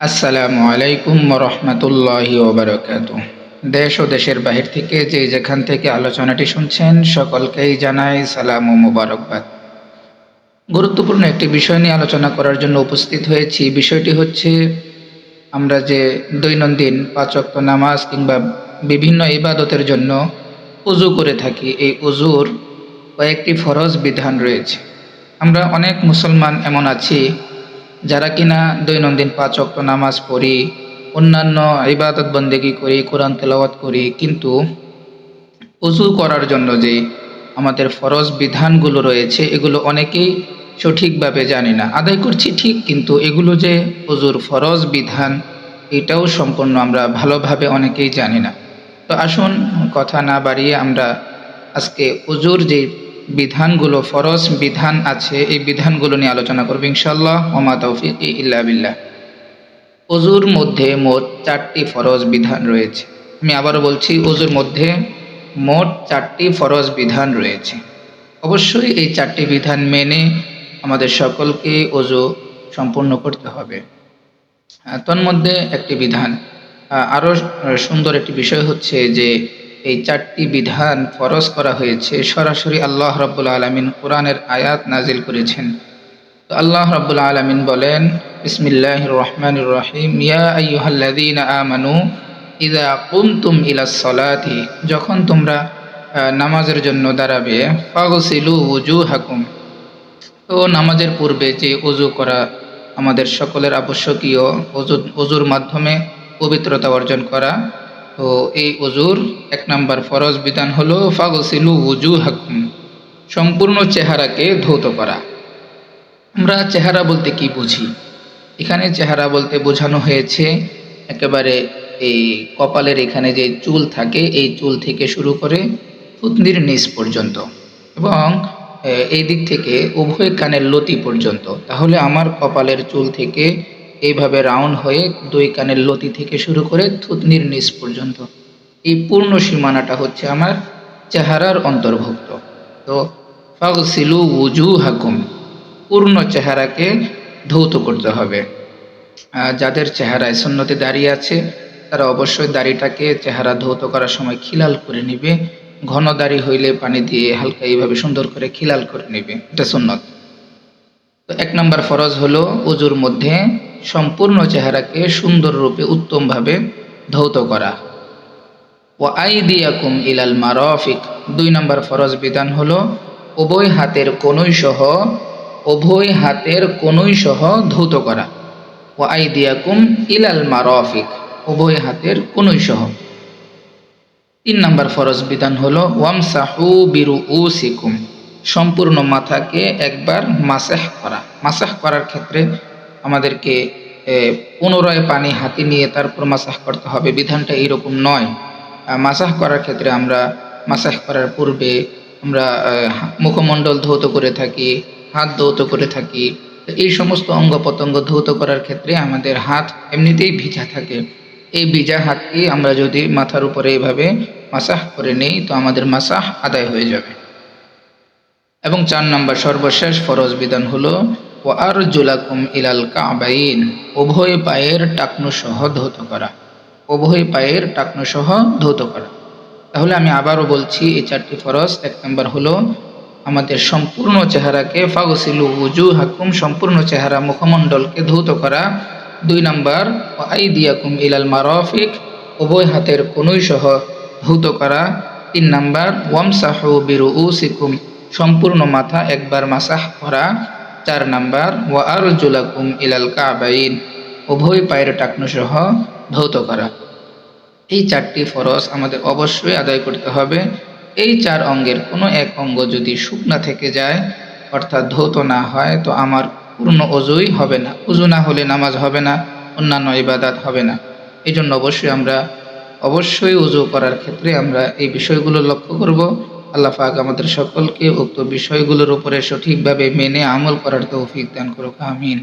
আসসালামু আলাইকুম রহমতুল্লাহি ওবারাকাতুহ। দেশ ও দেশের বাহির থেকে যে যেখান থেকে আলোচনাটি শুনছেন সকলকেই জানাই সালাম ও মোবারকবাদ। গুরুত্বপূর্ণ একটি বিষয় নিয়ে আলোচনা করার জন্য উপস্থিত হয়েছি। বিষয়টি হচ্ছে, আমরা যে দৈনন্দিন ৫ ওয়াক্ত নামাজ কিংবা বিভিন্ন ইবাদতের জন্য উযু করে থাকি, এই উযুর কয়েকটি ফরজ বিধান রয়েছে। আমরা অনেক মুসলমান এমন আছি যারা কিনা দৈনন্দিন ৫ ওয়াক্ত নামাজ পড়ি, অন্যান্য ইবাদত বন্দেগী করি, কোরআন তেলাওয়াত করি, কিন্তু উযু করার জন্য যে আমাদের ফরজ বিধানগুলো রয়েছে এগুলো অনেকেই সঠিকভাবে জানি না। আদায় করছি ঠিক, কিন্তু এগুলো যে উযুর ফরজ বিধান এটাও সম্পূর্ণ আমরা ভালোভাবে অনেকেই জানি না। তো আসুন কথা না বাড়িয়ে আমরা আজকে উযুর যে বিধানগুলো, ফরজ বিধান আছে, এই বিধানগুলো নিয়ে আলোচনা করব ইনশাআল্লাহ। ওয়া মা তাওফীকি ইল্লা বিল্লাহ। উযুর মধ্যে মোট ৪টি ফরজ বিধান রয়েছে। আমি আবারও বলছি, উযুর মধ্যে মোট ৪টি ফরজ বিধান রয়েছে। অবশ্যই এই ৪টি বিধান মেনে আমাদের সকলকে ওযু সম্পূর্ণ করতে হবে। তন্মধ্যে একটি বিধান, আরও সুন্দর একটি বিষয় হচ্ছে যে এই ৪টি বিধান ফরজ করা হয়েছে সরাসরি আল্লাহ রাব্বুল আলামিন কোরআনের আয়াত নাজিল করেছেন। তো আল্লাহ রাব্বুল আলামিন বলেন, বিসমিল্লাহির রহমানির রহিম, ইয়া আইয়ুহাল্লাযীনা আমানু ইযা কুমতুম ইলাস সালাতি, যখন তোমরা নামাজের জন্য দাঁড়াবে, ফাগসিলু উজুহাকুম, তো নামাজের পূর্বে যে ওযু করা আমাদের সকলের আবশ্যকীয়, ওযুর মাধ্যমে পবিত্রতা অর্জন করা। তো এই ওযুর ১ নাম্বার ফরজ বিধান হলো ফাগসিলু উজুহাকুম, সম্পূর্ণ চেহারাকে ধৌত করা। আমরা চেহারা বলতে কি বুঝি? এখানে চেহারা বলতে বোঝানো হয়েছে একেবারে এই কপালের এখানে যে চুল থাকে, এই চুল থেকে শুরু করে থুতনির নিচ পর্যন্ত, এবং এই দিক থেকে উভয় কানের লতি পর্যন্ত। তাহলে আমার কপালের চুল থেকে এইভাবে রাউন্ড হয়ে ২ কানের লতি থেকে শুরু করে থুতনির নিচ পর্যন্ত, এই পূর্ণ সীমানাটা হচ্ছে আমার চেহারার অন্তর্ভুক্ত। তো ফাগসিলু উজুহাকুম, পূর্ণ চেহারাকে ধৌত করতে হবে। যাদের চেহারায় সুন্নতে দাড়ি আছে তারা অবশ্যই দাড়িটাকে চেহারা ধৌত করার সময় খিলাল করে নেবে। ঘন দাড়ি হইলে পানি দিয়ে হালকা এইভাবে সুন্দর করে খিলাল করে নেবে, এটা সুন্নত। তো ১ নম্বর ফরজ হলো উযুর মধ্যে সম্পূর্ণ চেহারাকে সুন্দর রূপে উত্তমভাবে ধৌত করা। ওয়া আইদিয়াকুম ইলাল মারাফিক, ২ নম্বর ফরজ বিধান হলো উভয় হাতের কনুই সহ ধৌত করা। ওয়া আইদিয়াকুম ইলাল মারাফিক, উভয় হাতের কনুই সহ। ৩ নম্বর ফরজ বিধান হলো ওয়ামসাহু বিরুউসিকুম, সম্পূর্ণ মাথাকে একবার মাসাহ করা। মাসাহ করার ক্ষেত্রে আমাদেরকে পুনরায় পানি হাতে নিয়ে তারপর মাসাহ করতে হবে, বিধানটা এইরকম নয়। মাসাহ করার ক্ষেত্রে আমরা মাসাহ করার পূর্বে আমরা মুখমণ্ডল ধৌত করে থাকি, হাত ধৌত করে থাকি। তো এই সমস্ত অঙ্গ প্রত্যঙ্গ ধৌত করার ক্ষেত্রে আমাদের হাত এমনিতেই ভিজা থাকে। এই ভিজা হাতকে আমরা যদি মাথার উপরে এইভাবে মাসাহ করে নেই তো আমাদের মাসাহ আদায় হয়ে যাবে। এবং ৪ নম্বর সর্বশেষ ফরজ বিধান হলো ওয়া আরজুলাকুম ইলাল কাবাইন, উভয় পায়ের টাকনু সহ ধৌত করা। উভয় পায়ের টাকনু সহ ধৌত করা। তাহলে আমি আবারও বলছি, এই ৪টি ফরজ। ১ নম্বর হলো আমাদের সম্পূর্ণ চেহারাকে ফাগসিলু উজুহাকুম, সম্পূর্ণ চেহারা মুখমণ্ডলকে ধৌত করা। ২ নম্বর ওয়া আইদিয়াকুম ইলাল মারাফিক, উভয় হাতের কনুই সহ ধৌত করা। ৩ নম্বর ওয়ামসাহু বিরুউসিকুম, সম্পূর্ণ মাথা একবার মাসাহ করা। ৪ নম্বর ওয়া আরজুলাকুম ইলাল কাবাইন, উভয় পায়ের টাকনু সহ ধৌত করা। এই ৪টি ফরজ আমাদের অবশ্যই আদায় করতে হবে। এই ৪ অঙ্গের কোনো এক অঙ্গ যদি শুকনা থেকে যায়, অর্থাৎ ধৌত না হয়, তো আমার পূর্ণ ওযুই হবে না। ওযু না হলে নামাজ হবে না, অন্যান্য ইবাদত হবে না। এই জন্য অবশ্যই ওযু করার ক্ষেত্রে আমরা এই বিষয়গুলো লক্ষ্য করব। আল্লাহ পাক আমাদের সকলকে উক্ত বিষয়গুলোর উপরে সঠিকভাবে মেনে আমল করার তৌফিক দান করুক, আমিন।